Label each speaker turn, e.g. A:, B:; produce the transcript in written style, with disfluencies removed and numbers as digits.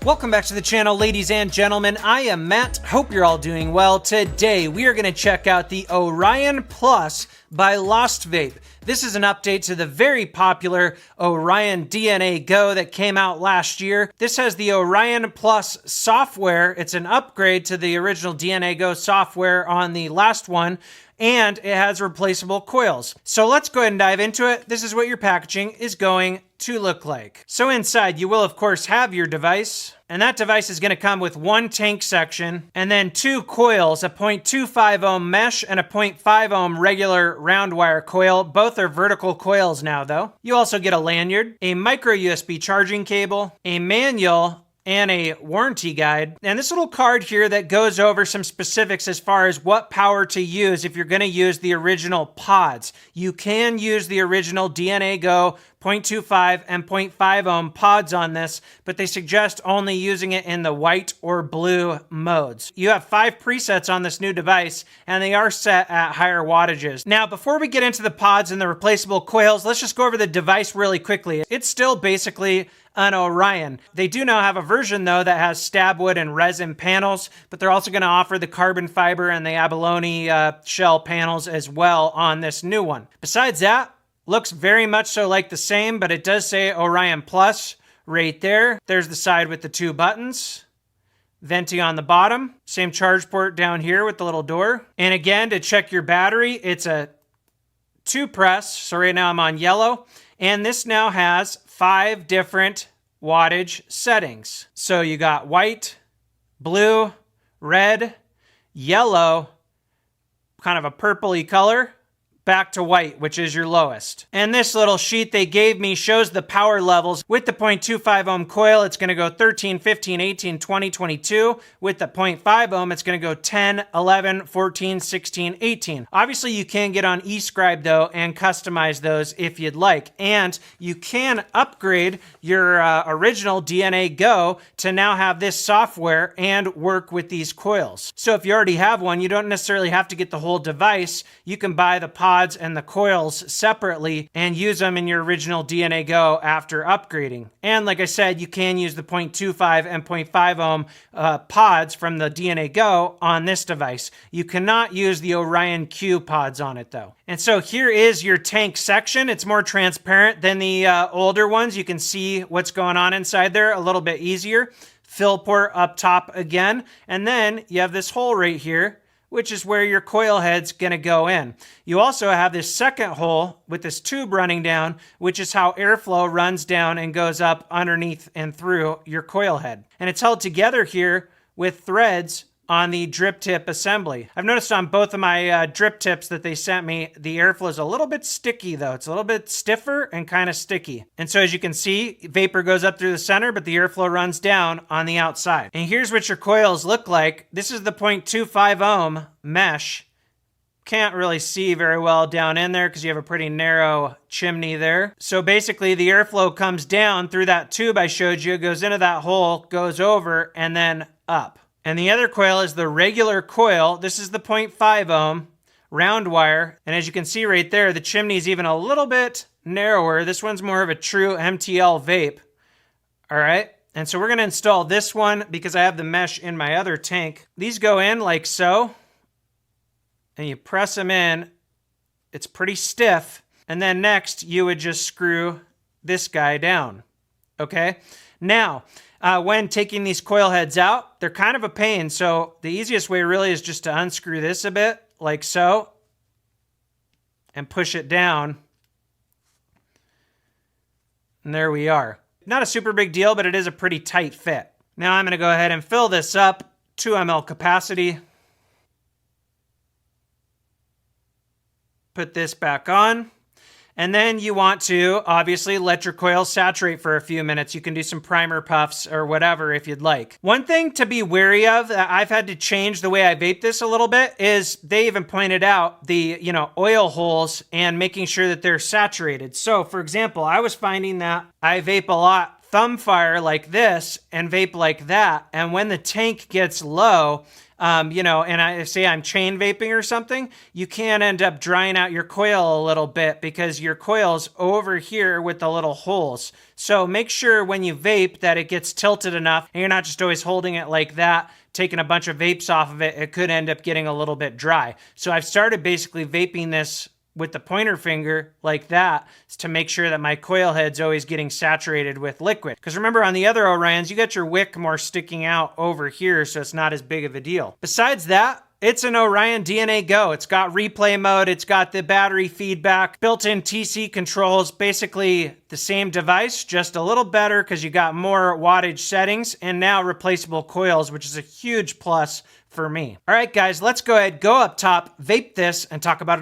A: Welcome back to the channel, ladies and gentlemen. I am Matt. Hope you're all doing well. Today, we are going to check out the ORION PLUS by Lost Vape. This is an update to the very popular ORION DNA Go that came out last year. This has the ORION PLUS software. It's an upgrade to the original DNA Go software on the last one, and it has replaceable coils. So let's go ahead and dive into it. This is what your packaging is going to look like. So inside, you will of course have your device, and that device is going to come with one tank section and then two coils, a 0.25 ohm mesh and a 0.5 ohm regular round wire coil. Both are vertical coils now though. You also get a lanyard, a micro USB charging cable, a manual, and a warranty guide. And this little card here that goes over some specifics as far as what power to use if you're going to use the original pods. You can use the original DNA Go 0.25 and 0.5 ohm pods on this, but they suggest only using it in the white or blue modes. You have 5 presets on this new device, and they are set at higher wattages. Now, before we get into the pods and the replaceable coils, let's just go over the device really quickly. It's still basically an ORION. They do now have a version though that has stab wood and resin panels, but they're also going to offer the carbon fiber and the abalone shell panels as well on this new one. Besides that, looks very much so like the same, but it does say ORION Plus right there. There's the side with the 2 buttons. Venti on the bottom. Same charge port down here with the little door. And again, to check your battery, it's a 2-press. So right now I'm on yellow. And this now has 5 different wattage settings. So you got white, blue, red, yellow, kind of a purpley color, back to white, which is your lowest. And this little sheet they gave me shows the power levels. With the 0.25 ohm coil, it's going to go 13, 15, 18, 20, 22. With the 0.5 ohm, it's going to go 10, 11, 14, 16, 18. Obviously, you can get on eScribe though and customize those if you'd like. And you can upgrade your original DNA Go to now have this software and work with these coils. So if you already have one, you don't necessarily have to get the whole device. You can buy the pods and the coils separately and use them in your original DNA Go after upgrading. And like I said, you can use the 0.25 and 0.5 ohm pods from the DNA Go on this device. You cannot use the ORION Q pods on it though. And so here is your tank section. It's more transparent than the older ones. You can see what's going on inside there a little bit easier. Fill port up top again. And then you have this hole right here, which is where your coil head's going to go in. You also have this second hole with this tube running down, which is how airflow runs down and goes up underneath and through your coil head. And it's held together here with threads on the drip tip assembly. I've noticed on both of my drip tips that they sent me, the airflow is a little bit sticky though. It's a little bit stiffer and kind of sticky. And so as you can see, vapor goes up through the center, but the airflow runs down on the outside. And here's what your coils look like. This is the 0.25 ohm mesh. Can't really see very well down in there because you have a pretty narrow chimney there. So basically the airflow comes down through that tube I showed you, goes into that hole, goes over, and then up. And the other coil is the regular coil. This is the 0.5 ohm round wire. And as you can see right there, the chimney is even a little bit narrower. This one's more of a true MTL vape. All right. And so we're going to install this one because I have the mesh in my other tank. These go in like so. And you press them in. It's pretty stiff. And then next you would just screw this guy down. Okay. Now, when taking these coil heads out, they're kind of a pain. So the easiest way really is just to unscrew this a bit, like so, and push it down. And there we are. Not a super big deal, but it is a pretty tight fit. Now I'm going to go ahead and fill this up, 2 ml capacity. Put this back on. And then you want to obviously let your coil saturate for a few minutes. You can do some primer puffs or whatever if you'd like. One thing to be wary of that I've had to change the way I vape this a little bit is they even pointed out the, oil holes and making sure that they're saturated. So for example, I was finding that I vape a lot thumb fire like this and vape like that. And when the tank gets low, you know, and I say I'm chain vaping or something, you can end up drying out your coil a little bit because your coil's over here with the little holes. So make sure when you vape that it gets tilted enough and you're not just always holding it like that, taking a bunch of vapes off of it. It could end up getting a little bit dry. So I've started basically vaping this with the pointer finger like that to make sure that my coil head's always getting saturated with liquid. Because remember, on the other Orions, you got your wick more sticking out over here, so it's not as big of a deal. Besides that, it's an Orion DNA Go. It's got replay mode, it's got the battery feedback, built-in TC controls, basically the same device, just a little better because you got more wattage settings, and now replaceable coils, which is a huge plus for me. All right, guys, let's go ahead, go up top, vape this, and talk about it.